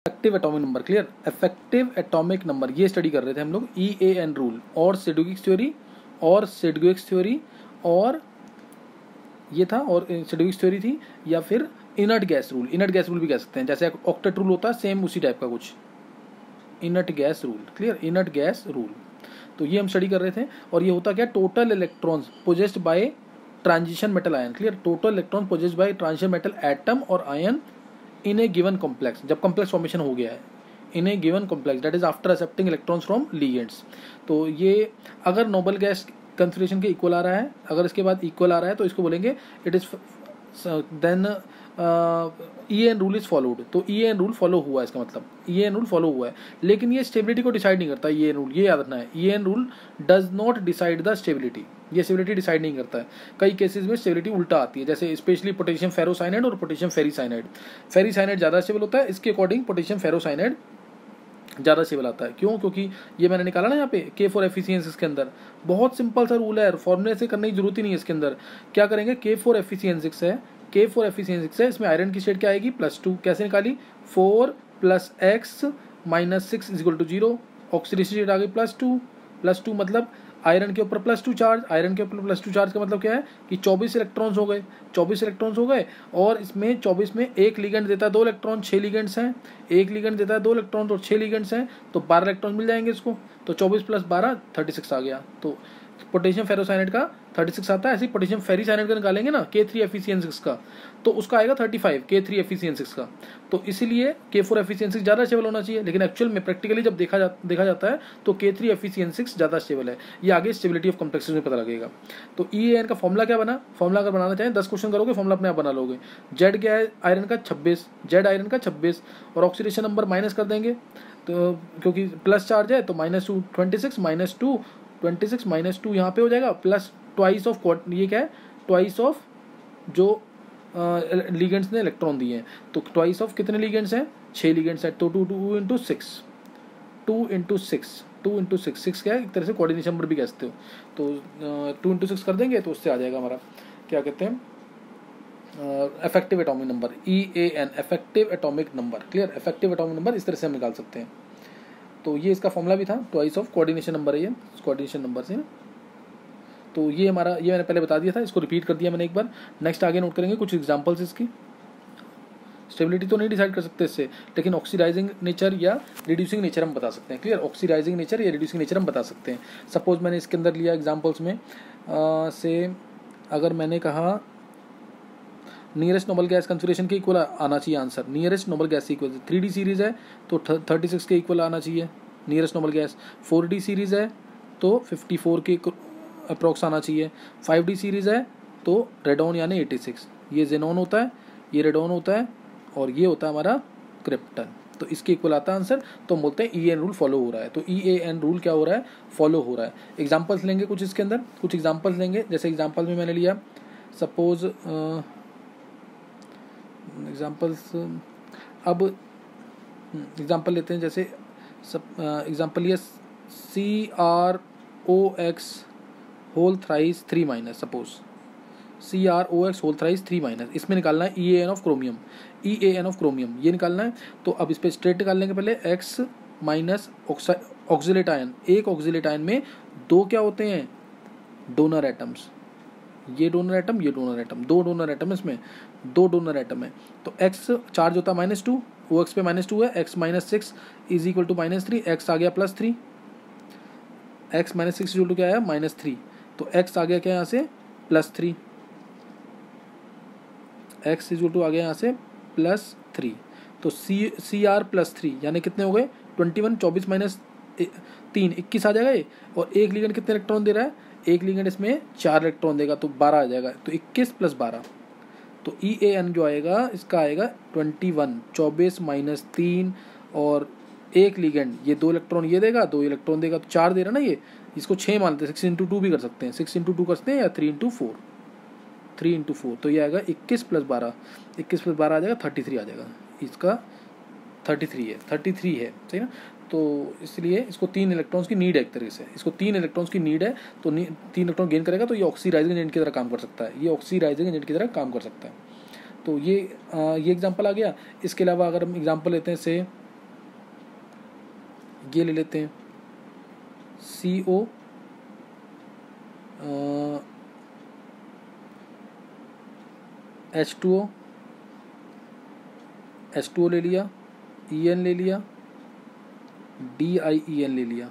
Effective atomic number, clear, effective atomic number ये study कर रहे थे हम लोग, EAN रूल और सिडविक्स थ्योरी और ये था, और सिडविक्स थ्योरी थी, या फिर इनर्ट गैस रूल भी कह सकते हैं, जैसे ऑक्टेट रूल होता है सेम उसी टाइप का कुछ, inert gas rule, clear, inert gas rule. तो ये हम स्टडी कर रहे थे। और ये होता क्या, total electrons possessed by transition metal ion, clear, total electron possessed by transition metal atom और ion in a given complex, जब कॉम्प्लेक्स फॉर्मेशन हो गया है, in a given complex that is after accepting electrons from ligands. तो ये अगर noble gas configuration के equal आ रहा है, अगर इसके बाद इक्वल आ रहा है तो इसको बोलेंगे it is then EAN rule is followed. तो EAN रूल फॉलो हुआ है, इसका मतलब EAN रूल फॉलो हुआ है, लेकिन ये स्टेबिलिटी को डिसाइड नहीं करता। EAN रूल, ये याद रखना है, EAN rule does not decide the stability, ये स्टेबिलिटी डिसाइड नहीं करता है। कई केसेस में स्टेबिलिटी उल्टा आती है, जैसे स्पेशली पोटेशियम फेरोसाइनाइड और पोटेशियम फेरीसाइनाइड। फेरीसाइनाइड ज़्यादा स्टेबल होता है, इसके अकॉर्डिंग पोटेशियम फेरोसाइनाइड ज़्यादा स्टेबल आता है। क्यों? क्योंकि ये मैंने निकाला ना यहाँ पे K4 एफिशिएंसी, इसके अंदर बहुत सिंपल सा रूल है, फॉर्मूले से करने की जरूरत ही नहीं है। इसके अंदर क्या करेंगे, K4 एफिशिएंसी है, इसमें आयरन की स्टेट क्या आएगी, +2। कैसे निकाली, 4 + x - 6 = 0। ऑक्सीडेशन स्टेट आ गई +2 मतलब आयरन के ऊपर +2 चार्ज, आयरन के ऊपर +2 चार्ज का मतलब क्या है कि 24 इलेक्ट्रॉन्स हो गए, 24 इलेक्ट्रॉन्स हो गए। और इसमें 24 में एक लिगेंड देता है 2 इलेक्ट्रॉन, 6 लिगेंड्स हैं, एक लिगेंड देता है 2 इलेक्ट्रॉन और 6 लिगेंड्स हैं, तो 12 इलेक्ट्रॉन मिल जाएंगे इसको। तो 24 + 12 36 आ गया। तो पोटेशियम फेरोसाइनाइड का 36 आता है। ऐसे ही पोटेशियम फेरीसाइनाइड का निकालेंगे ना K3 एफिशिएंसी का, तो उसका आएगा 35 K3 एफिशिएंसी का। तो इसीलिए K4 एफिशिएंसी ज़्यादा स्टेबल होना चाहिए, लेकिन एक्चुअल में प्रैक्टिकली जब देखा जाता है तो K3 एफिशिएंसी ज़्यादा स्टेबल है। ये आगे स्टेबिलिटी ऑफ कॉम्प्लेक्सेस में पता लगेगा। तो EAN का फॉर्मूला क्या बना, फॉर्मूला अगर बनाना चाहें 10 क्वेश्चन करोगे, फॉर्मूला अपने आप बना लोगे। जेड क्या है आयरन का 26, और ऑक्सीडेशन नंबर माइनस कर देंगे, तो क्योंकि प्लस चार्ज है तो -2 26 -2 यहाँ पे हो जाएगा, प्लस ट्वाइस ऑफ, ये क्या है, ट्वाइस ऑफ जो लिगेंड्स ने इलेक्ट्रॉन दिए हैं। तो ट्वाइस ऑफ कितने लिगेंड्स हैं, 6 लिगेंड्स हैं, तो 2 × 6 6 क्या है, एक तरह से कोऑर्डिनेशन नंबर भी कह सकते हो। तो 2 × 6 कर देंगे तो उससे आ जाएगा हमारा क्या कहते हैं, effective atomic number, EAN, effective atomic number, clear, effective atomic number इस तरह से हम निकाल सकते हैं। तो ये इसका फॉर्मूला भी था, ट्वाइस ऑफ कोऑर्डिनेशन नंबर है, ये कोऑर्डिनेशन नंबर से। तो ये हमारा, ये मैंने पहले बता दिया था, इसको रिपीट कर दिया मैंने एक बार। नेक्स्ट आगे नोट करेंगे कुछ एग्जांपल्स इसकी। स्टेबिलिटी तो नहीं डिसाइड कर सकते इससे, लेकिन ऑक्सीडाइजिंग नेचर या रिड्यूसिंग नेचर हम बता सकते हैं, क्लियर, ऑक्सीडाइजिंग नेचर या रिड्यूसिंग नेचर हम बता सकते हैं। सपोज मैंने इसके अंदर लिया एग्जाम्पल्स में से, अगर मैंने कहा नियरेस्ट नोबल गैस कॉन्फिगरेशन के इक्वल आना चाहिए answer, nearest noble gas equal 3D series है तो 36 के इक्वल आना चाहिए nearest noble gas, 4D series है तो 54 के अप्रॉक्स आना चाहिए, 5D सीरीज है तो रेडॉन यानी 86, ये जेनॉन होता है, ये रेडॉन होता है, और ये होता है हमारा क्रिप्टन। तो इसके इक्वल आता है आंसर। तो हम बोलते हैं EAN रूल फॉलो हो रहा है। तो EAN रूल क्या हो रहा है, फॉलो हो रहा है। एग्जाम्पल्स लेंगे कुछ इसके अंदर, कुछ एग्जाम्पल्स लेंगे। जैसे एग्जाम्पल में मैंने लिया, सपोज अब एग्जाम्पल लेते हैं, जैसे एग्जाम्पल लिया CrOx whole thrice 3-, suppose CrOx whole thrice 3-, इसमें निकालना है EAN ऑफ क्रोमियम, ये निकालना है। तो अब इस पर स्ट्रेट निकाल लेंगे पहले, X माइनस ऑक्सिलेट आयन, एक ऑक्सिलेट आयन में 2 क्या होते हैं, डोनर एटम्स, ये डोनर एटम, ये डोनर एटम, 2 डोनर एटम, इसमें 2 डोनर एटम है। तो X चार्ज होता है -2, OX पे -2 है, X - 6 = -3, X आ गया +3, X - 6 = क्या आया, -3, तो X आ गया क्या यहाँ से, +3, X = आ गया यहाँ से +3। तो Cr +3 यानी कितने हो गए, 21, 24 - 3 21 आ जाएगा ये। और एक लिगेंड कितने इलेक्ट्रॉन दे रहा है, एक लिगेंड इसमें 4 इलेक्ट्रॉन देगा तो 12 आ जाएगा, तो 21 + 12। तो EAN जो आएगा इसका आएगा 21, 24 - 3, और एक लिगेंड ये 2 इलेक्ट्रॉन ये देगा, 2 इलेक्ट्रॉन देगा तो 4 दे रहा ना ये, इसको 6 मानते हैं, 6 × 2 भी कर सकते हैं, 6 × 2 कर सकते हैं, या 3 × 4, 3 × 4। तो ये आएगा 21 + 12, 21 + 12 आ जाएगा 33 आ जाएगा, इसका 33 है, सही ना। तो इसलिए इसको 3 इलेक्ट्रॉन्स की नीड है, एक तरीके से इसको 3 इलेक्ट्रॉन्स की नीड है, तो 3 इलेक्ट्रॉन गेन करेगा तो ये ऑक्सीडाइजिंग एजेंट की तरह काम कर सकता है, ये ऑक्सीडाइजिंग एजेंट की तरह काम कर सकता है। तो ये एग्जांपल आ गया। इसके अलावा अगर हम एग्जांपल लेते हैं से ये ले लेते हैं CO H2O ले लिया, EN ले लिया, DIEN ले लिया,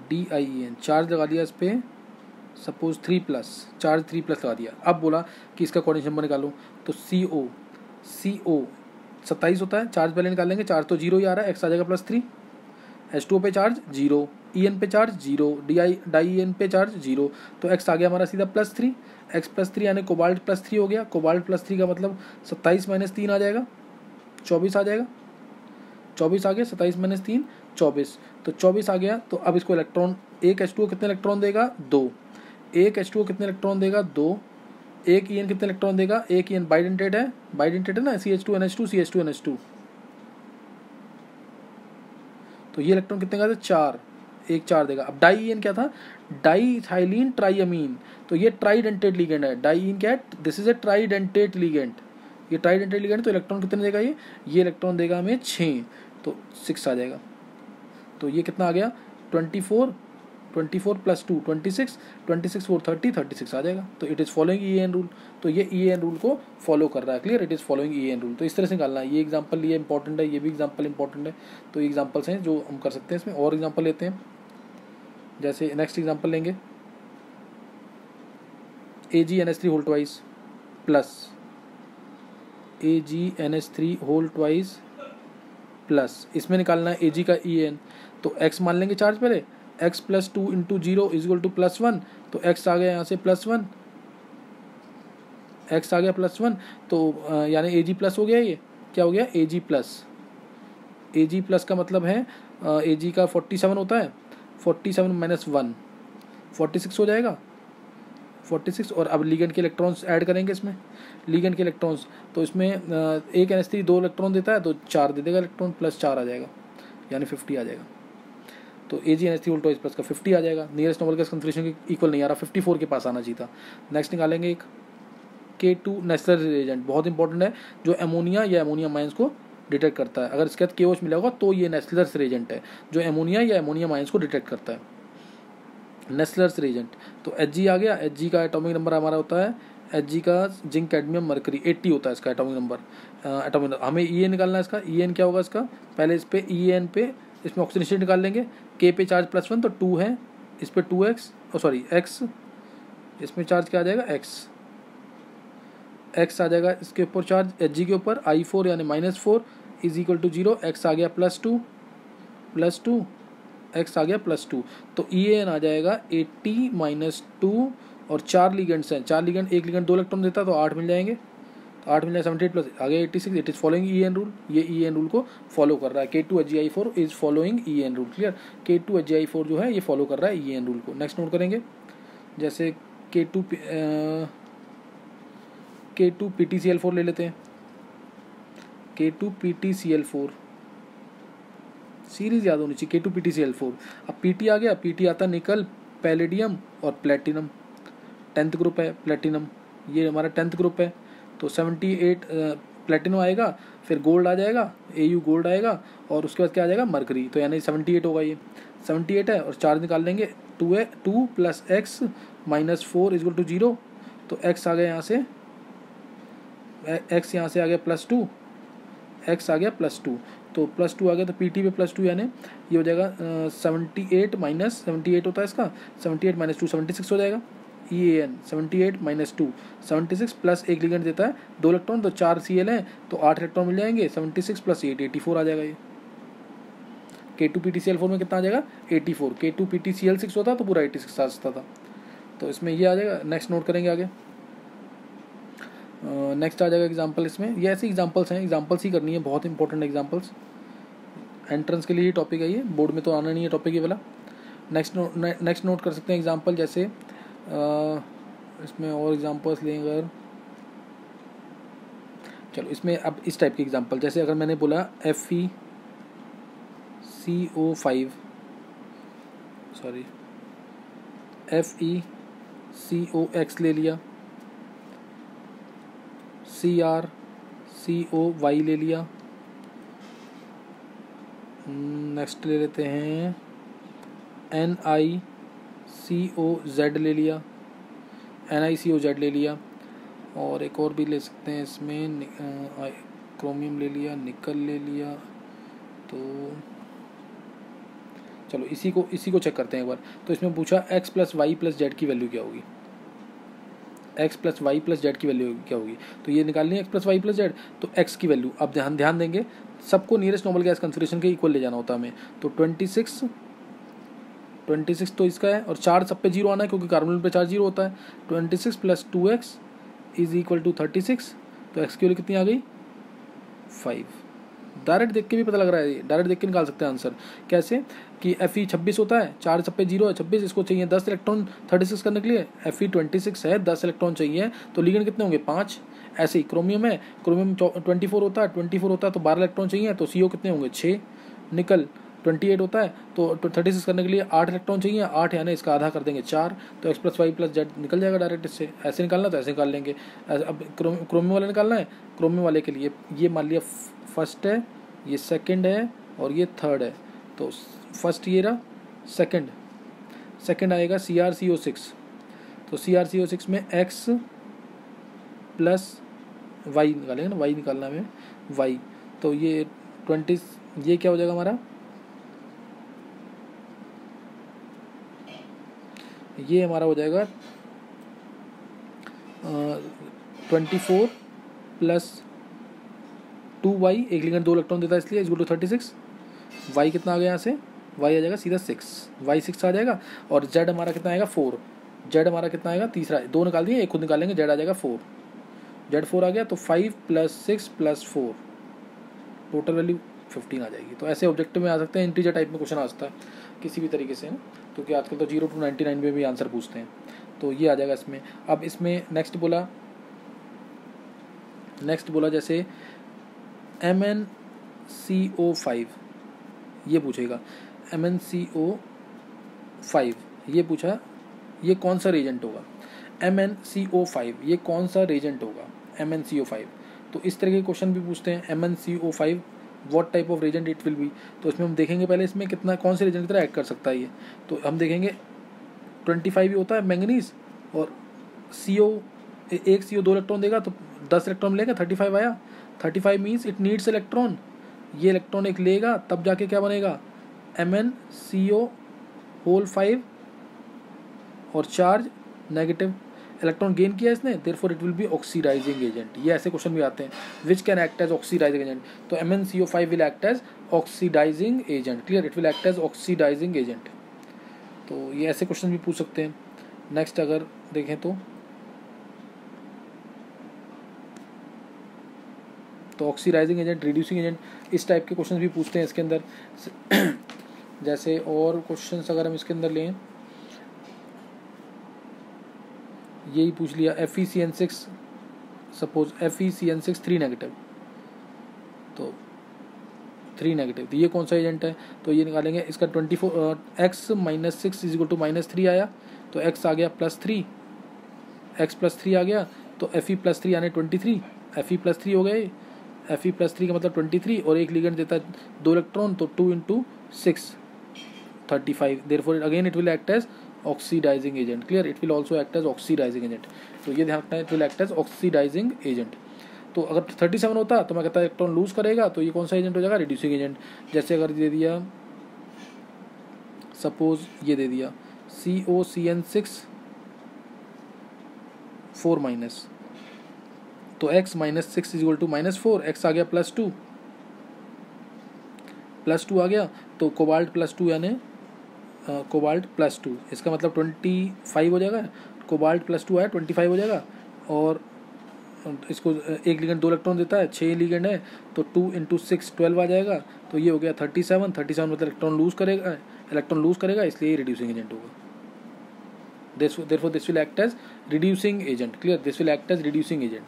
DIEN चार्ज लगा दिया इस पर, सपोज 3+, चार्ज 3+ लगा दिया। अब बोला कि इसका कोऑर्डिनेट नंबर निकालो, तो CO 27 होता है, चार्ज पहले निकालेंगे, चार्ज तो 0 ही आ रहा है, x आ जाएगा +3, H2O पे चार्ज 0, EN पे चार्ज 0, DIEN पे चार्ज 0, तो x आ गया हमारा सीधा +3, x +3 यानी कोबाल्ट +3 हो गया। कोबाल्ट +3 का मतलब 27 - 3 आ जाएगा, 24 आ जाएगा, 24 आ गया, 27 - 3 24, तो 24 आ गया। तो अब इसको इलेक्ट्रॉन, एक H2O कितने इलेक्ट्रॉन देगा, 2, एक H2O कितने इलेक्ट्रॉन देगा, 2, एक EN कितने इलेक्ट्रॉन देगा, एक EN बाइडेंटेड है ना, CH2NH2 CH2NH2, तो ये इलेक्ट्रॉन कितने का था, 4, एक 4 देगा। अब डाईईएन क्या था, डाईथाइलीन ट्राईअमीन, तो ये ट्राइडेंटेट लिगेंड है। डाईईन क्या है, this is a tridentate ligand, ये ट्राइडेंटेट लिगेंड, तो इलेक्ट्रॉन कितने देगा, ये इलेक्ट्रॉन देगा हमें 6, तो 6 आ जाएगा। तो ये कितना आ गया, 24 + 2 26, 26 4 30, 36 आ जाएगा। तो it is following EAN rule, तो ये EAN रूल को फॉलो कर रहा है, clear, it is following EAN rule. तो इस तरह से निकालना है। ये एग्जांपल ये इंपॉर्टेंट है, ये भी एग्जांपल इंपॉर्टेंट है। तो एग्जांपल्स हैं जो हम कर सकते हैं इसमें। और एग्जांपल लेते हैं, जैसे नेक्स्ट एग्जांपल लेंगे AgNH3 whole twice plus AgNH3 whole twice plus, इसमें निकालना है Ag का EAN। तो x मान लेंगे चार्ज पहले, x + 2 × 0 = +1, तो x आ गया यहाँ से +1, x आ गया +1, तो यानी Ag+ हो गया, ये क्या हो गया, Ag+ का मतलब है Ag का 47 होता है, 47 - 1 46 हो जाएगा, 46। और अब लिगेंड के इलेक्ट्रॉन्स ऐड करेंगे इसमें, लिगेंड के इलेक्ट्रॉन्स, तो इसमें एक NH3 2 इलेक्ट्रॉन देता है, तो 4 दे देगा इलेक्ट्रॉन, +4 आ जाएगा, यानी 50 आ जाएगा। तो AgNH3 होल ट्वाइस प्लस का 50 आ जाएगा। नियरेस्ट नोबल गैस कंसंट्रेशन के इक्वल नहीं आ रहा, 54 के पास आना चाहिए था। नेक्स्ट निकालेंगे एक K2 नेस्लर रिएजेंट, बहुत इंपॉर्टेंट है, जो अमोनिया या अमोनियम आयंस को डिटेक्ट करता है। अगर इसके साथ KOH मिला होगा तो ये नेस्लर्स रिएजेंट है, जो अमोनिया या अमोनियम आयंस को डिटेक्ट करता है, नेस्लर्स रिएजेंट। तो Hg आ गया, Hg का एटॉमिक नंबर हमारा होता है, Hg का जिंक कैडमियम मरकरी 80 होता है इसका एटॉमिक नंबर। हमें EN निकालना है इसका, EN क्या होगा इसका, पहले इस पे EN पे इसमें ऑक्सीजन स्टेट निकाल लेंगे। K पे चार्ज +1 तो 2 है, इस पे 2x x, इसमें चार्ज क्या आ जाएगा, x आ जाएगा इसके ऊपर चार्ज, Hg के ऊपर I4 यानी -4 = 0, x आ गया +2 x आ गया +2, तो EAN आ जाएगा 80 - 2, और 4 लिगेंड्स हैं, 4 लिगेंड, एक लिगेंड 2 इलेक्ट्रॉन देता है, तो 8 मिल जाएंगे, तो 8 मिल जाए 78 प्लस आ गया 86। It is following EAN rule, ये EAN रूल को फॉलो कर रहा है। K2HgI4 is following EAN rule, clear, K2HgI4 जो है ये फॉलो कर रहा है EAN रूल को। नेक्स्ट नोट करेंगे, जैसे K2PtCl4 ले लेते हैं, K2PtCl4 सीरीज याद होनी चाहिए, K2PtCl4। अब Pt आ गया, Pt आता है निकल, पैलेडियम और प्लेटिनम, 10th ग्रुप है प्लेटिनम, ये हमारा 10th ग्रुप है। तो 78 प्लेटिनम आएगा, फिर गोल्ड आ जाएगा, Au गोल्ड आएगा, और उसके बाद क्या आ जाएगा, मरकरी, तो यानी 78 होगा, ये 78 है। और चार्ज निकाल लेंगे, 2 + x -4 = 0, तो x आ गया यहाँ से, x यहाँ से आ गया +2, x आ गया +2, तो +2 आ गया, तो Pt पे +2 यानी ये हो जाएगा 78 - 78 होता है इसका, 78 - 2 76 हो जाएगा। EAN 78 - 2 76 प्लस एक लिगेंड देता है 2 इलेक्ट्रॉन, तो 4 Cl हैं, तो 8 इलेक्ट्रॉन मिल जाएंगे, 76 + 8 84 आ जाएगा। ये K2PtCl4 में कितना आ जाएगा, 84। K2PtCl6 होता तो पूरा 86 आ सकता था, तो इसमें ये आ जाएगा। नेक्स्ट नोट करेंगे आगे, नेक्स्ट आ जाएगा एग्जाम्पल, इसमें ये ऐसे एग्जाम्पल्स हैं, एग्जाम्पल्स ही करनी है, बहुत इंपॉर्टेंट एग्जाम्पल्स, एंट्रेंस के लिए ही टॉपिक है ये, बोर्ड में तो आना नहीं है टॉपिक ये वाला। नेक्स्ट नोट कर सकते हैं एग्जाम्पल, जैसे इसमें और एग्जाम्पल्स लें अगर, चलो इसमें अब इस टाइप के एग्जाम्पल, जैसे अगर मैंने बोला FeCOX ले लिया, CrCOY ले लिया, नेक्स्ट ले लेते हैं NiCOZ ले लिया, NiCOZ ले लिया, और एक और भी ले सकते हैं इसमें, क्रोमियम ले लिया, निकल ले लिया। तो चलो इसी को चेक करते हैं एक बार। तो इसमें पूछा x plus Y plus Z की वैल्यू क्या होगी, x plus Y plus Z की वैल्यू क्या होगी। तो ये निकालनी है x plus Y plus Z. तो x की वैल्यू अब ध्यान देंगे, सबको नियरेस्ट नॉर्मल गैस कॉन्सेंट्रेशन के इक्वल ले जाना होता है हमें। तो 26 तो इसका है, और चार्ज सब पे जीरो आना है क्योंकि कार्बन पे चार्ज जीरो होता है। 26 plus 2x is equal to 36। तो x की वैल्यू कितनी आ गई, 5। डायरेक्ट देख के भी पता लग रहा है, डायरेक्ट देख के निकाल सकते हैं आंसर। कैसे कि Fe 26 होता है, चार्ज सब पे जीरो है, 26, इसको चाहिए 10 इलेक्ट्रॉन 36 करने के लिए। Fe 26 है, 10 इलेक्ट्रॉन चाहिए, तो लिगेंड कितने होंगे, 5। ऐसे ही क्रोमियम है, क्रोमियम 24 होता है, 24 होता है तो 12 इलेक्ट्रॉन चाहिए, तो CO कितने होंगे, 6। निकल 28 होता है, तो 36 करने के लिए 8 इलेक्ट्रॉन चाहिए, 8 यानी इसका आधा कर देंगे 4। तो x plus Y plus z निकल जाएगा डायरेक्ट इससे। ऐसे निकालना तो ऐसे निकाल लेंगे। अब क्रोमियम वाला निकालना है, क्रोमियम वाले के लिए ये मान लिया फर्स्ट है, ये सेकंड है और ये थर्ड है। तो फर्स्ट ये रहा, सेकंड आएगा CrCO6। तो CrCO6 में x प्लस वाई निकालेंगे ना, वाई निकालना है वाई। तो ये 20, ये क्या हो जाएगा हमारा, ये हमारा हो जाएगा 24 प्लस 2y, एक लिगेंड 2 इलेक्ट्रॉन देता है इसलिए, इज टू 36। y कितना आ गया यहाँ से, y आ जाएगा सीधा 6, y 6 आ जाएगा। और z हमारा कितना आएगा 4, z हमारा कितना आएगा, तीसरा, 2 निकाल दिए, एक खुद निकालेंगे, z आ जाएगा 4, z 4 आ गया। तो 5 प्लस 6 प्लस 4, टोटल वैल्यू 15 आ जाएगी। तो ऐसे ऑब्जेक्टिव में आ सकते हैं, इंटीजर टाइप में क्वेश्चन आ सकता है किसी भी तरीके से, क्योंकि आजकल तो 0 to 99 में भी आंसर पूछते हैं। तो ये आ जाएगा इसमें। अब इसमें नेक्स्ट बोला जैसे MnCO5, ये पूछेगा MnCO5, ये पूछा, ये कौन सा रेजेंट होगा, MnCO5 ये कौन सा रेजेंट होगा, MnCO5। तो इस तरह के क्वेश्चन भी पूछते हैं, MnCO5 what type of reagent it will be. तो इसमें हम देखेंगे पहले इसमें कितना, कौन से रेजेंट की तरह एक्ट कर सकता है ये। तो हम देखेंगे 25 ही होता है मैंगनीज, और एक CO 2 इलेक्ट्रॉन देगा तो 10 इलेक्ट्रॉन लेगा, 35 आया। 35 मीन्स इट नीड्स इलेक्ट्रॉन, ये इलेक्ट्रॉन एक लेगा तब जाके क्या बनेगा, MnCO5, और चार्ज नेगेटिव, इलेक्ट्रॉन गेन किया इसने, therefore it will be oxidising agent. ये ऐसे क्वेश्चन भी आते हैं, which can act as oxidising agent. तो MnCO5 will act as oxidising agent, clear, it will act as oxidising agent. तो ये ऐसे क्वेश्चन भी पूछ सकते हैं। नेक्स्ट अगर देखें तो ऑक्सीडाइजिंग एजेंट, रिड्यूसिंग एजेंट, इस टाइप के क्वेश्चन भी पूछते हैं इसके अंदर। जैसे और क्वेश्चंस अगर हम इसके अंदर लें, यही पूछ लिया FeCN6, सपोज FeCN6 3 नेगेटिव, तो 3 नेगेटिव, तो ये कौन सा एजेंट है। तो ये निकालेंगे इसका 24 x minus 6 is equal to -3 आया, तो x आ गया +3, x +3 आ गया, तो Fe +3 यानी 23, Fe +3 हो गए, Fe +3 का मतलब 23, और एक लिगेंड देता है 2 इलेक्ट्रॉन, तो 2 × 6 35, therefore again it will act as oxidising agent, clear, it will also act as oxidising agent. तो ये ध्यान रखना है, it will act as oxidising agent. तो अगर 37 होता तो मैं कहता इलेक्ट्रॉन लूज करेगा, तो ये कौन सा एजेंट हो जाएगा, रिड्यूसिंग एजेंट। जैसे अगर दे दिया, सपोज ये दे दिया COCN6 4-, तो x -6 is equal to -4, x आ गया +2 आ गया, तो कोबाल्ट +2 यानी कोबाल्ट +2, इसका मतलब 25 हो जाएगा, कोबाल्ट +2 आया 25 हो जाएगा। और इसको एक लिगेंड 2 इलेक्ट्रॉन देता है, 6 लिगेंड है, तो 2 × 6 12 आ जाएगा, तो ये हो गया 37 मतलब इलेक्ट्रॉन लूज करेगा, इसलिए रिड्यूसिंग एजेंट होगा। Therefore this will act as reducing agent, clear, this will act as reducing agent।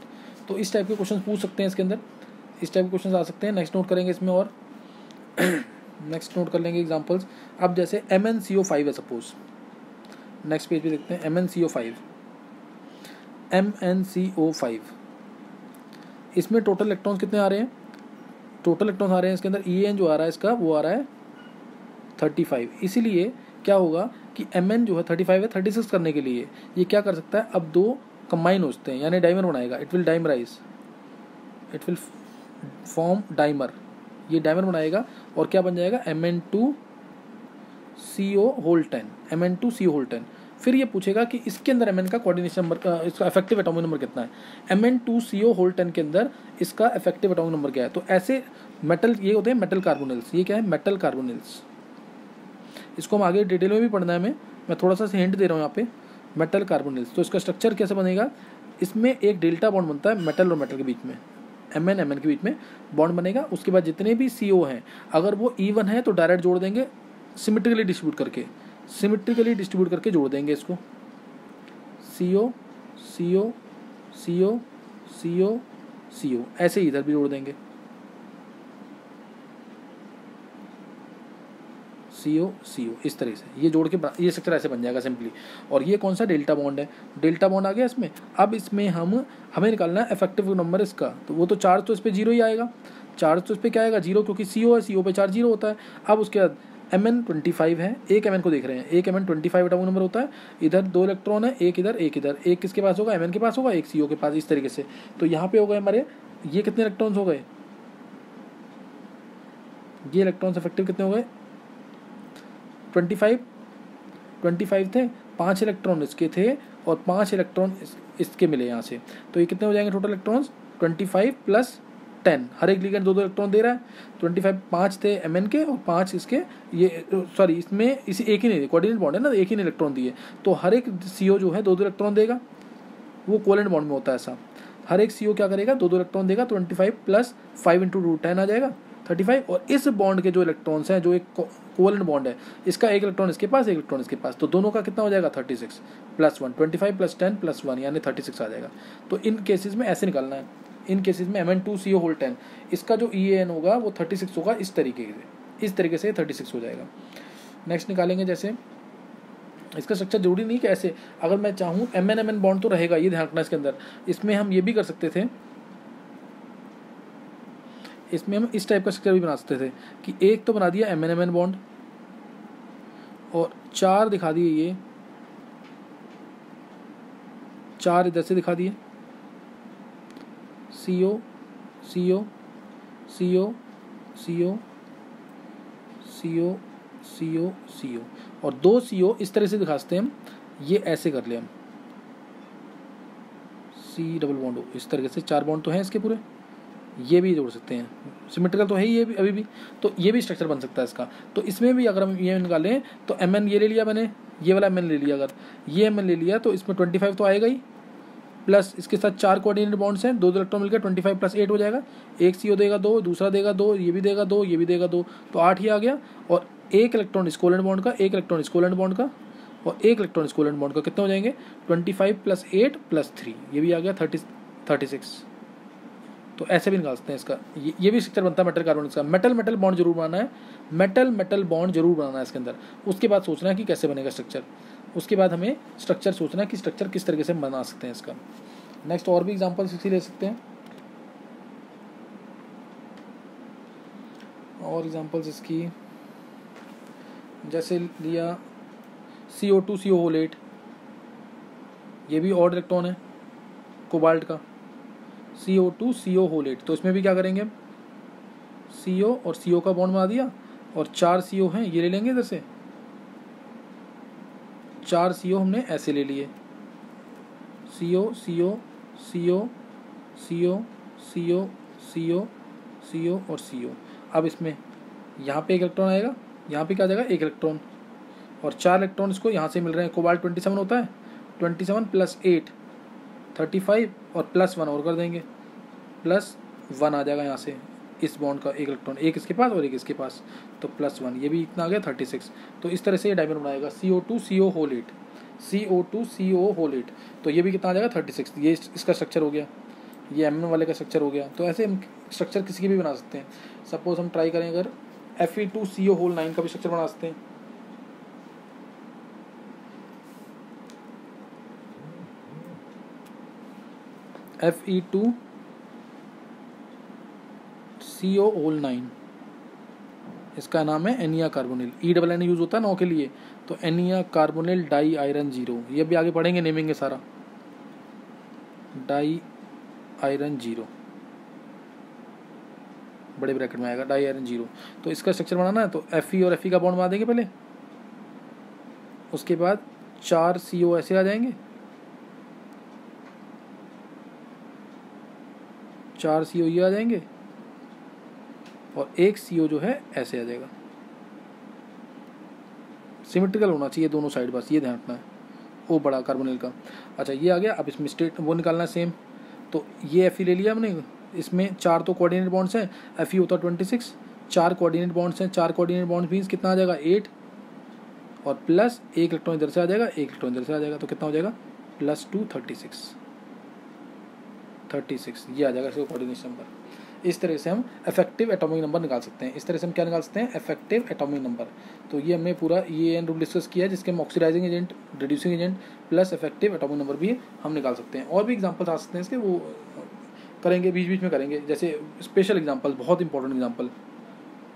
तो इस टाइप के क्वेश्चन पूछ सकते हैं इसके अंदर, इस टाइप के क्वेश्चन आ सकते हैं। नेक्स्ट नोट करेंगे इसमें, और नेक्स्ट नोट कर लेंगे एग्जांपल्स। अब जैसे MnCO5 है सपोज, नेक्स्ट पेज पे देखते हैं MnCO5, इसमें टोटल इलेक्ट्रॉन्स कितने आ रहे हैं, टोटल इलेक्ट्रॉन आ रहे हैं इसके अंदर, EN जो आ रहा है इसका वो आ रहा है 35। इसीलिए क्या होगा कि Mn जो है 35 है, 36 करने के लिए ये क्या कर सकता है, अब दो कंबाइन होते हैं यानी डाइमर बनाएगा, it will dimerise, it will form dimer, ये डाइमर बनाएगा और क्या बन जाएगा Mn2CO10, Mn2CO10। फिर ये पूछेगा कि इसके अंदर Mn का कोऑर्डिनेशन नंबर, इसका इफेक्टिव एटॉमिक नंबर कितना है, Mn2CO10 के अंदर इसका इफेक्टिव एटॉमिक नंबर क्या है। तो ऐसे मेटल ये होते हैं मेटल कार्बोनिल्स, ये क्या है मेटल कार्बोनिल्स, इसको हम आगे डिटेल में भी पढ़ना है हमें, मैं थोड़ा सा हिंट दे रहा हूँ यहाँ पे, मेटल कार्बोनिल्स। तो इसका स्ट्रक्चर कैसे बनेगा, इसमें एक डेल्टा बॉन्ड बनता है मेटल और मेटल के बीच में, Mn के बीच में बॉन्ड बनेगा। उसके बाद जितने भी CO हैं अगर वो इवन है तो डायरेक्ट जोड़ देंगे, सिमेट्रिकली डिस्ट्रीब्यूट करके जोड़ देंगे इसको, CO CO CO CO CO, ऐसे ही इधर भी जोड़ देंगे CO CO, इस तरह से ये जोड़ के ये स्ट्रक्चर ऐसे बन जाएगा सिंपली। और ये कौन सा डेल्टा बॉन्ड है, डेल्टा बॉन्ड आ गया इसमें। अब इसमें हमें निकालना है इफेक्टिव नंबर इसका, तो वो तो चार्ज तो इस पर 0 ही आएगा, चार्ज तो इस पर क्या आएगा 0, क्योंकि CO है, CO पे चार्ज 0 होता है। अब उसके बाद Mn25 है, एक Mn को देख रहे हैं, एक Mn25 एटॉमिक नंबर होता है, इधर 2 इलेक्ट्रॉन है, एक इधर एक इधर, एक किसके पास होगा Mn के पास होगा, एक CO के पास, इस तरीके से। तो यहाँ पे हो गए हमारे ये कितने इलेक्ट्रॉन्स हो गए, ये इलेक्ट्रॉन्स इफेक्टिव कितने हो गए 25 थे, 5 इलेक्ट्रॉन इसके थे और 5 इलेक्ट्रॉन इसके मिले यहाँ से। तो ये कितने हो जाएंगे टोटल इलेक्ट्रॉन्स 25 + 10, हर एक लिगेंड 2 इलेक्ट्रॉन दे रहा है। 25 5 थे Mn के और 5 इसके, ये सॉरी इसमें इसी एक ही नहीं, कोऑर्डिनेट बॉन्ड है ना, एक ही इलेक्ट्रॉन दिए, तो हर एक CO जो है 2 इलेक्ट्रॉन देगा, वो कोवेलेंट बॉन्ड में होता है ऐसा, हर एक CO क्या करेगा 2 इलेक्ट्रॉन देगा। 25 + 5 × √10 आ जाएगा 35। और इस बॉन्ड के जो इलेक्ट्रॉन्स हैं, जो एक कोवेलेंट बॉन्ड है, इसका एक इलेक्ट्रॉन इसके पास, एक इलेक्ट्रॉन इसके पास, तो दोनों का कितना हो जाएगा 36 + 1, 25 + 10 + 1 यानी 36 आ जाएगा। तो इन केसेस में ऐसे निकालना है, इन केसेस में Mn2CO10 इसका जो EAN होगा वो 36 होगा, इस तरीके से 36 हो जाएगा। नेक्स्ट निकालेंगे, जैसे इसका स्ट्रक्चर जरूरी नहीं कि ऐसे, अगर मैं चाहूँ Mn बॉन्ड तो रहेगा, ये ध्यान रखना इसके अंदर। इसमें हम ये भी कर सकते थे, इसमें हम इस टाइप का स्ट्रक्चर भी बना सकते थे कि एक तो बना दिया Mn बॉन्ड और 4 दिखा दिए, ये 4 इधर से दिखा दिए, CO CO CO CO CO CO CO और 2 CO इस तरह से दिखा सकते हैं हम, ये ऐसे कर ले हम, C डबल बॉन्ड, इस तरीके से 4 बॉन्ड तो हैं इसके पूरे, ये भी जोड़ सकते हैं, सिमेट्रिकल तो है ही ये भी अभी भी, तो ये भी स्ट्रक्चर बन सकता है इसका। तो इसमें भी अगर हम ये निकालें तो Mn ये ले लिया मैंने, ये वाला Mn ले लिया, अगर ये Mn ले लिया तो इसमें 25 तो आएगा ही, प्लस इसके साथ 4 कोऑर्डिनेट बॉन्ड्स हैं, 2 इलेक्ट्रॉन मिलकर 25 + 8 हो जाएगा, एक CO देगा 2, दूसरा देगा 2, ये भी देगा 2, ये भी देगा 2, तो 8 ही आ गया। और एक इलेक्ट्रॉन इस कोवेलेंट बॉन्ड का, एक इलेक्ट्रॉन इस कोवेलेंट बॉन्ड का और एक इलेक्ट्रॉन इस कोवेलेंट बॉन्ड का, कितने हो जाएंगे 25 + 8 + 3, ये भी आ गया 36। तो ऐसे भी निकाल सकते हैं इसका, ये भी स्ट्रक्चर बनता है मेटल कार्बोनेट का। मेटल बॉन्ड जरूर बनाना है, मेटल बॉन्ड जरूर बनाना है इसके अंदर। उसके बाद सोचना है कि कैसे बनेगा स्ट्रक्चर, उसके बाद हमें स्ट्रक्चर सोचना है कि स्ट्रक्चर किस तरीके से बना सकते हैं इसका। नेक्स्ट और भी एग्जांपल्स इसी ले सकते हैं, और एग्जांपल्स इसकी जैसे लिया CO2 CO8, ये भी ऑड इलेक्ट्रॉन है कोबाल्ट का, CO2 CO8, तो इसमें भी क्या करेंगे, CO और CO का बॉन्ड बना दिया और 4 CO हैं, ये ले लेंगे इधर से, 4 CO हमने ऐसे ले लिए, CO CO CO CO CO CO CO और CO। अब इसमें यहाँ पे एक इलेक्ट्रॉन आएगा, यहाँ पे क्या आ जाएगा एक इलेक्ट्रॉन, और 4 इलेक्ट्रॉन इसको यहाँ से मिल रहे हैं। कोबाल्ट 27 होता है, 27 + 8 35 और +1 और कर देंगे, +1 आ जाएगा यहाँ से, इस बॉन्ड का एक इलेक्ट्रॉन, एक इसके पास और एक इसके पास, तो +1, ये भी इतना आ गया 36। तो इस तरह से ये डायमंड बनाएगा CO2 CO8, CO2 CO8, तो ये भी कितना आ जाएगा 36। ये इसका स्ट्रक्चर हो गया, ये Mn वाले का स्ट्रक्चर हो गया। तो ऐसे हम स्ट्रक्चर किसी के भी बना सकते हैं। सपोज हम ट्राई करें, अगर Fe2CO9 का भी स्ट्रक्चर बना सकते हैं, CO9, इसका नाम है एनिया कार्बोनिल। E यूज़ होता है ना के लिए, तो एनिया कार्बोनिल डाई आयरन 0, ये भी आगे पढ़ेंगे, नेमिंग सारा। डाई आयरन 0 बड़े ब्रैकेट में आएगा, डाई आयरन 0। तो इसका स्ट्रक्चर बनाना है तो Fe और Fe का बॉन्ड बना देंगे पहले, उसके बाद 4 CO ऐसे आ जाएंगे, 4 CO ये आ जाएंगे, और 1 CO जो है ऐसे आ जाएगा। सिमेट्रिकल होना चाहिए दोनों साइड, बस ये ध्यान रखना है, ओ बड़ा कार्बोनिल का। अच्छा ये आ गया, अब इसमें स्टेट वो निकालना है सेम। तो ये Fe ले लिया हमने, इसमें 4 तो कोऑर्डिनेट बॉन्ड्स हैं, Fe होता है 26, 4 कोऑर्डिनेट बॉन्ड्स हैं, 4 कोऑर्डिनेट बॉन्ड्स मीन्स कितना आ जाएगा 8, और प्लस 1 इलेक्ट्रॉन इधर से आ जाएगा, 1 इलेक्ट्रॉन इधर से आ जाएगा, तो कितना हो जाएगा +2 36, ये आ जाएगा इसका कोऑर्डिनेशन नंबर। इस तरह से हम इफेक्टिव एटॉमिक नंबर निकाल सकते हैं। इस तरह से हम क्या निकाल सकते हैं, इफेक्टिव एटॉमिक नंबर। तो ये हमने पूरा EAN रूल डिस्कस किया है, जिसके हम oxidising agent, reducing agent plus effective atomic number भी हम निकाल सकते हैं। और भी एग्जांपल्स आ सकते हैं इसके, वो करेंगे बीच बीच में करेंगे। जैसे स्पेशल एग्जांपल, बहुत important example,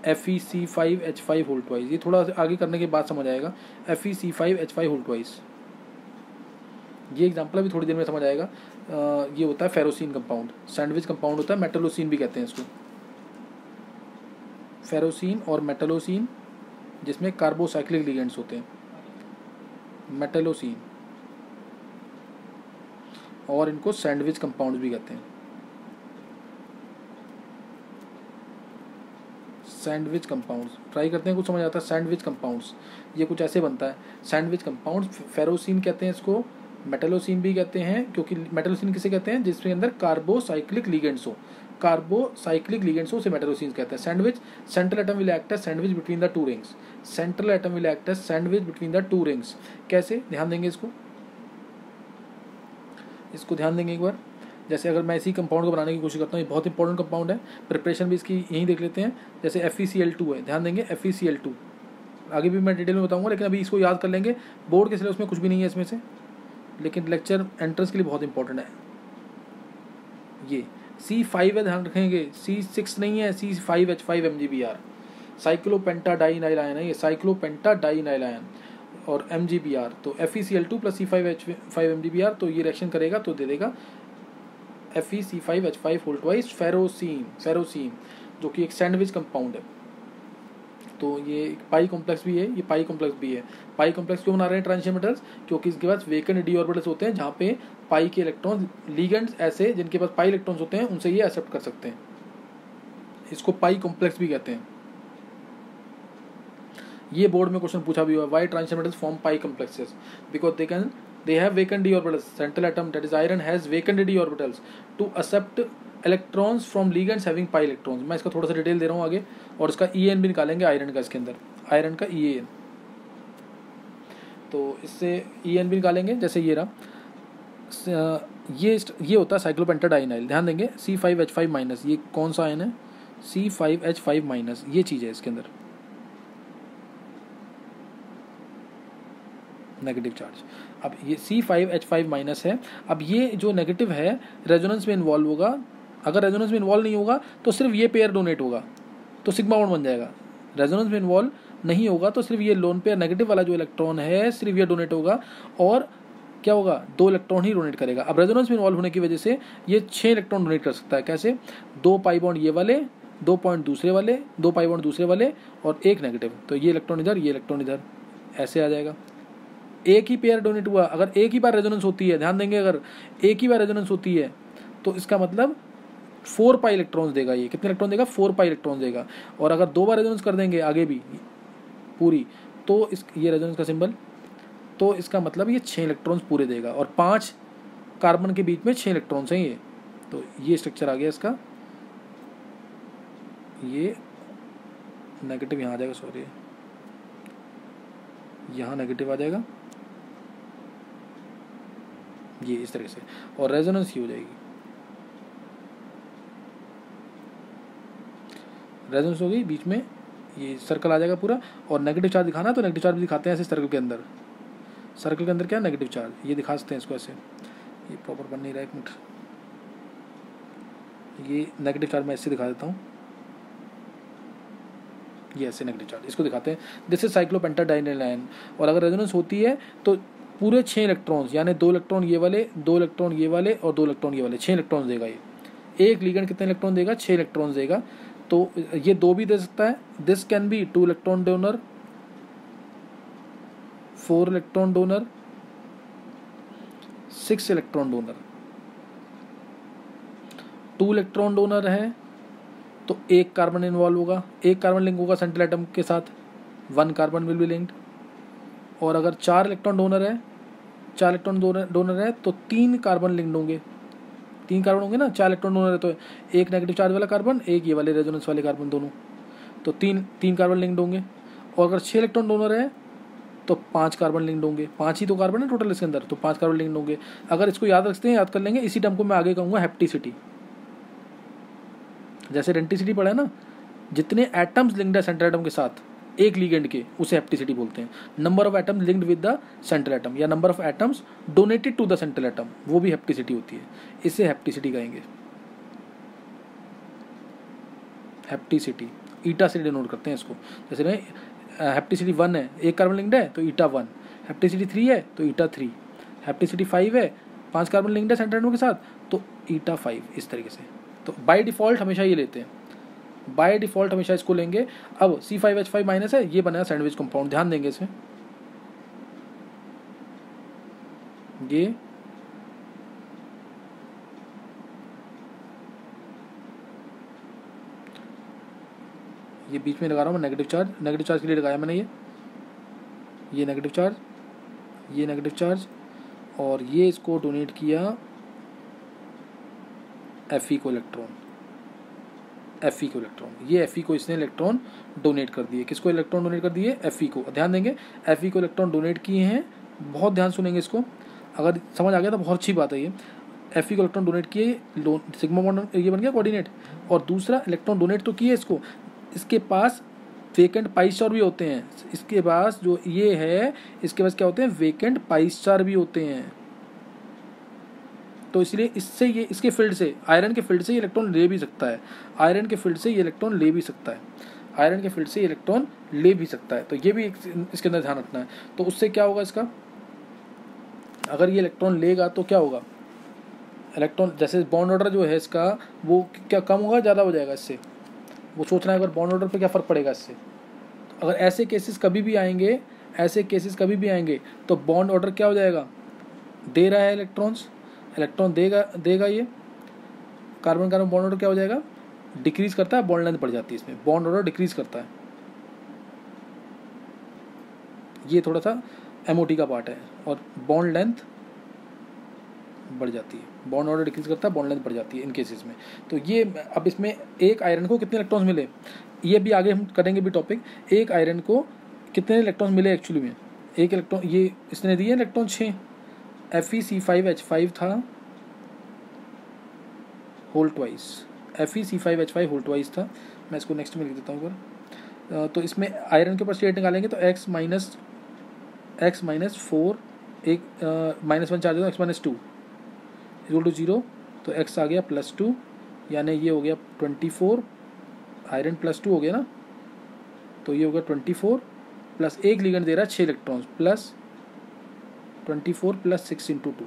FeC5H5 whole twice, ये थोड़ा आगे करने के बाद समझ आएगा। FeC5H5 होल ट्वाइस, ये एग्जांपल अभी थोड़ी देर में समझ आएगा। ये होता है फेरोसिन कंपाउंड, सैंडविच कंपाउंड होता है, मेटलोसिन भी कहते हैं इसको, फेरोसिन और मेटलोसिन, जिसमें कार्बोसाइक्लिक लिगेंड्स होते हैं, मेटलोसिन, और इनको सैंडविच कंपाउंड भी कहते हैं। सैंडविच कंपाउंड्स ट्राई करते हैं, कुछ समझ आता है। सैंडविच कंपाउंड्स ये कुछ ऐसे बनता है, सैंडविच कंपाउंड्स। फेरोसिन कहते हैं इसको, मेटलोसिन भी कहते हैं, क्योंकि मेटलोसिन किसे कहते हैं, जिसके अंदर कार्बोसाइक्लिक लिगेंड्स हो, कार्बोसाइक्लिक लिगेंड्स हो, उसे मेटलोसिन कहते हैं। Sandwich, central atom will act as sandwich between the two rings, central atom will act as sandwich between the two rings. कैसे, ध्यान देंगे इसको ध्यान देंगे एक बार। जैसे अगर मैं इसी कंपाउंड को बनाने की कोशिश करता हूँ, ये बहुत इंपॉर्टेंट कंपाउंड है, प्रिपरेशन भी इसकी यहीं देख लेते हैं। जैसे FeCl2 है, ध्यान देंगे FeCl2, आगे भी मैं डिटेल में बताऊंगा, लेकिन अभी इसको याद कर लेंगे। बोर्ड के सिलेबस में कुछ भी नहीं है इसमें से, लेकिन लेक्चर एंट्रेंस के लिए बहुत इंपॉर्टेंट है। ये C5 है, ध्यान रखेंगे, C6 नहीं है, C5H5 MgBr, साइक्लोपेंटाडाइनाइल आयन है ये, साइक्लोपेंटाडाइनाइल आयन, और MgBr, तो FeCl2 + C5H5 MgBr, तो ये रिएक्शन करेगा तो दे देगा FeC5H5 होल ट्वाइस फेरोसिन, जो कि एक सैंडविच कंपाउंड है। तो ये पाई कॉम्प्लेक्स भी है, ये पाई कॉम्प्लेक्स भी है। पाई कॉम्प्लेक्स क्यों बना रहे हैं ट्रांजिशन मेटल्स, क्योंकि इसके पास वेकेंट डी ऑर्बिटल्स होते हैं, जहाँ पे पाई के इलेक्ट्रॉन, लिगेंड्स ऐसे जिनके पास पाई इलेक्ट्रॉन्स होते हैं, उनसे ये एक्सेप्ट कर सकते हैं। इसको पाई कॉम्प्लेक्स भी कहते हैं। ये बोर्ड में क्वेश्चन पूछा भी हुआ, why transition metals form pi complexes, because they have vacant d orbitals, central atom that is iron has vacant d orbitals to accept electrons from ligands having pi electrons। मैं इसका थोड़ा सा detail दे रहा हूँ आगे, और इसका EAN भी निकालेंगे आयरन का, इसके अंदर आयरन का EAN, तो इससे EAN भी निकालेंगे। जैसे ये रहा, ये होता है साइक्लोपेंटाडाइनाइल, ध्यान देंगे C5H5-, ये कौन सा आयन है, C5H5-, ये चीज़ है इसके अंदर, नेगेटिव चार्ज। अब ये C5H5- है। अब ये जो नेगेटिव है रेजोनेंस में इन्वॉल्व होगा, अगर रेजोनेंस में इन्वॉल्व नहीं होगा तो सिर्फ ये पेयर डोनेट होगा, तो सिग्मा बॉन्ड बन जाएगा। रेजोनेंस में इन्वॉल्व नहीं होगा तो सिर्फ ये लोन पेयर नेगेटिव वाला जो इलेक्ट्रॉन है सिर्फ ये डोनेट होगा, और क्या होगा, 2 इलेक्ट्रॉन ही डोनेट करेगा। अब रेजोनेंस में इन्वॉल्व होने की वजह से ये 6 इलेक्ट्रॉन डोनेट कर सकता है। कैसे, 2 पाई बॉन्ड ये वाले, 2 पॉइंट दूसरे वाले, 2 पाई बॉन्ड दूसरे वाले, और 1 नेगेटिव, तो ये इलेक्ट्रॉन इधर, ये इलेक्ट्रॉन इधर, ऐसे आ जाएगा। एक ही पेयर डोनेट हुआ, अगर एक ही बार रेजोनेंस होती है, ध्यान देंगे, अगर एक ही बार रेजोनेंस होती है तो इसका मतलब 4 पाई इलेक्ट्रॉन्स देगा। ये कितने इलेक्ट्रॉन देगा, 4 पाई इलेक्ट्रॉन देगा। और अगर 2 बार रेजोनेंस कर देंगे आगे भी पूरी, तो इस ये रेजोनेंस का सिंबल, तो इसका मतलब ये 6 इलेक्ट्रॉन्स पूरे देगा, और 5 कार्बन के बीच में 6 इलेक्ट्रॉन्स हैं ये। तो ये स्ट्रक्चर आ गया इसका, ये नेगेटिव यहाँ आ जाएगा, सॉरी यहाँ नेगेटिव आ जाएगा, ये इस तरह से, और रेजोनेंस ही हो जाएगी, रेजोनेंस हो गई, बीच में ये सर्कल आ जाएगा पूरा। और नेगेटिव चार्ज दिखाना तो नेगेटिव चार्ज भी दिखाते हैं ऐसे सर्कल के अंदर, सर्कल के अंदर क्या नेगेटिव चार्ज, ये दिखा सकते हैं इसको ऐसे, ये प्रॉपर बन नहीं रहा, एक मिनट, ये नेगेटिव चार्ज मैं ऐसे दिखा देता हूँ, ये ऐसे नेगेटिव चार्ज, इसको दिखाते हैं। This is cyclopentadienyl ion. और अगर रेजोनेंस होती है तो पूरे 6 इलेक्ट्रॉन्स, यानी 2 इलेक्ट्रॉन ये वाले, 2 इलेक्ट्रॉन ये वाले और 2 इलेक्ट्रॉन ये वाले, 6 इलेक्ट्रॉन देगा ये। एक लिगेंड कितने इलेक्ट्रॉन देगा? 6 इलेक्ट्रॉन देगा। तो ये 2 भी दे सकता है। This can be 2 electron donor, 4 electron donor, 6 electron donor. 2 electron donor है तो एक कार्बन इन्वॉल्व होगा, एक कार्बन लिंक होगा सेंट्रल एटम के साथ, 1 कार्बन विल बी लिंक्ड। और अगर 4 इलेक्ट्रॉन डोनर है, 4 इलेक्ट्रॉन डोनर है तो 3 कार्बन लिंक्ड होंगे, 3 कार्बन होंगे ना। 4 इलेक्ट्रॉन डोनर है तो एक नेगेटिव चार्ज वाला कार्बन, एक ये वाले रेजोनेंस वाले कार्बन, दोनों, तो 3 कार्बन लिंक्ड होंगे। और अगर 6 इलेक्ट्रॉन डोनर है तो 5 कार्बन लिंक्ड होंगे, 5 ही तो कार्बन है टोटल इसके अंदर, तो 5 कार्बन लिंक्ड होंगे। अगर इसको याद रखते हैं, याद कर लेंगे, इसी टर्म को मैं आगे कहूँगा हेप्टिसिटी। जैसे रेंटिसिटी पढ़ा है ना, जितने एटम्स लिंक्ड है सेंट्रल एटम के साथ एक लिगेंड के, उसे हेप्टिसिटी बोलते हैं। Number of atoms linked with the central atom या number of atoms donated to the central atom, वो भी हेप्टिसिटी होती है। इसे हेप्टिसिटी कहेंगे। हेप्टिसिटी ईटा से डिनोट करते हैं इसको। जैसे मैं हेप्टिसिटी 1 है, एक कार्बन लिंक्ड है तो ईटा 1, हेप्टिसिटी 3 है तो ईटा 3, हेप्टिसिटी 5 है, 5 कार्बन लिंक्ड है सेंट्रल एटम के साथ तो ईटा 5, इस तरीके से। तो बाय डिफ़ॉल्ट हमेशा ये लेते हैं, बाय डिफ़ॉल्ट हमेशा इसको लेंगे। अब C5H5 माइनस है, ये बना सैंडविच कंपाउंड, ध्यान देंगे इसमें। ये बीच में लगा रहा हूँ मैं नेगेटिव चार्ज के लिए लगाया मैंने। ये नेगेटिव चार्ज, ये नेगेटिव चार्ज, और ये इसको डोनेट किया Fe को इलेक्ट्रॉन, Fe को इलेक्ट्रॉन, ये Fe को इसने इलेक्ट्रॉन डोनेट कर दिए। किसको इलेक्ट्रॉन डोनेट कर दिए? Fe को। ध्यान देंगे, Fe को इलेक्ट्रॉन डोनेट किए हैं, बहुत ध्यान सुनेंगे इसको। अगर समझ आ गया तो बहुत अच्छी बात है। ये Fe को इलेक्ट्रॉन डोनेट किए, सिग्मा बॉन्ड ये बन गया कोऑर्डिनेट। और दूसरा इलेक्ट्रॉन डोनेट तो किए इसको, इसके पास वेकेंट पाई स्टार भी होते हैं। इसके पास जो ये है, इसके पास क्या होते हैं? वेकेंट पाई स्टार भी होते हैं। तो इसलिए इससे ये, इसके फील्ड से, आयरन के फील्ड से ये इलेक्ट्रॉन ले भी सकता है, आयरन के फील्ड से ये इलेक्ट्रॉन ले भी सकता है, आयरन के फील्ड से ये इलेक्ट्रॉन ले भी सकता है। तो ये भी इसके अंदर ध्यान रखना है। तो उससे क्या होगा इसका, अगर ये इलेक्ट्रॉन लेगा तो क्या होगा? इलेक्ट्रॉन जैसे बॉन्ड ऑर्डर जो है इसका, वो क्या कम होगा ज़्यादा हो जाएगा इससे? वो सोचना है अगर बॉन्ड ऑर्डर पे क्या फ़र्क पड़ेगा इससे। तो अगर ऐसे केसेस कभी भी आएंगे, ऐसे केसेस कभी भी आएंगे तो बॉन्ड ऑर्डर क्या हो जाएगा? दे रहा है इलेक्ट्रॉन्स, इलेक्ट्रॉन देगा ये, कार्बन कार्बन बॉन्ड ऑर्डर क्या हो जाएगा? डिक्रीज करता है, बॉन्ड लेंथ बढ़ जाती है इसमें, बॉन्ड ऑर्डर डिक्रीज करता है। ये थोड़ा सा MOT का पार्ट है, और बॉन्ड लेंथ बढ़ जाती है, बॉन्ड ऑर्डर डिक्रीज करता है, बॉन्ड लेंथ बढ़ जाती है इन केसेस में। तो ये अब इसमें एक आयरन को कितने इलेक्ट्रॉन्स मिले, ये भी आगे हम करेंगे भी टॉपिक। एक आयरन को कितने इलेक्ट्रॉन्स मिले एक्चुअली में? एक इलेक्ट्रॉन, ये इसने दिए इलेक्ट्रॉन 6, FeC5H5 था whole twice, FeC5H5 whole twice था। मैं इसको नेक्स्ट में लिख देता हूँ ऊपर। तो इसमें आयरन के ऊपर स्टेट निकालेंगे तो x माइनस 4, एक -1 चार्ज होगा, x - 2 इक्वल टू 0, तो x आ गया +2, यानी ये हो गया 24, आयरन +2 हो गया ना, तो ये हो गया 24 प्लस एक लिगेंड दे रहा है 6 इलेक्ट्रॉन्स, प्लस 24 प्लस 6 × 2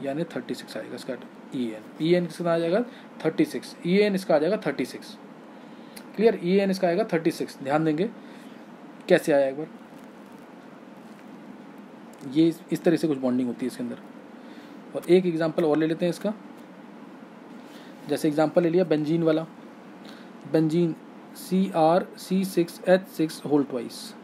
यानी 36 आएगा इसका EN किसका आ जाएगा? 36, EN इसका आ जाएगा 36। क्लियर? EN इसका आएगा 36। ध्यान देंगे कैसे आया एक बार। ये इस तरह से कुछ बॉन्डिंग होती है इसके अंदर। और एक एग्जांपल और ले लेते हैं इसका। जैसे एग्जांपल ले लिया बेंजीन वाला, benzene CrC6H6 whole twice,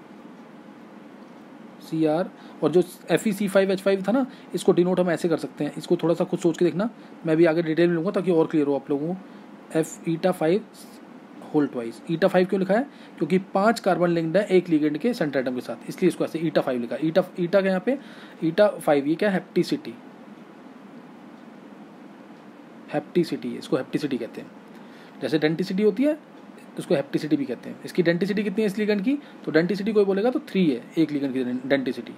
CR, और जो FeC5H5 था ना, इसको डिनोट हम ऐसे कर सकते हैं। इसको थोड़ा सा खुद सोच के देखना, मैं भी आगे डिटेल में लूँगा ताकि और क्लियर हो आप लोगों को। F-ईटा5 होल ट्वाइस, ईटा5 क्यों लिखा है? क्योंकि 5 कार्बन लिंक्ड है एक लिगेंड के सेंटर एटम के साथ, इसलिए इसको ऐसे ईटा5 लिखा है। ईटा का यहाँ पे ईटा5, ये क्या? हेप्टिसिटी, हेप्टिसिटी है, इसको हेप्टिसिटी कहते हैं। जैसे डेंटिसिटी होती है, उसको हेप्टिसिटी भी कहते हैं। इसकी डेंटिसिटी कितनी है इस लिगेंड की? तो डेंटिसिटी कोई बोलेगा तो 3 है एक लिगेंड की डेंटिसिटी।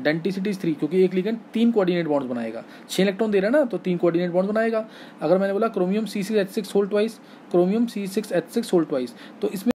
डेंटिसिटी 3, क्योंकि एक लिगेंड 3 कोऑर्डिनेट बॉन्ड्स बनाएगा। 6 इलेक्ट्रॉन दे रहा है ना, तो 3 कोऑर्डिनेट बॉन्ड्स बनाएगा। अगर मैंने बोला chromium C6H6 whole twice, chromium C6H6 whole twice, तो इसमें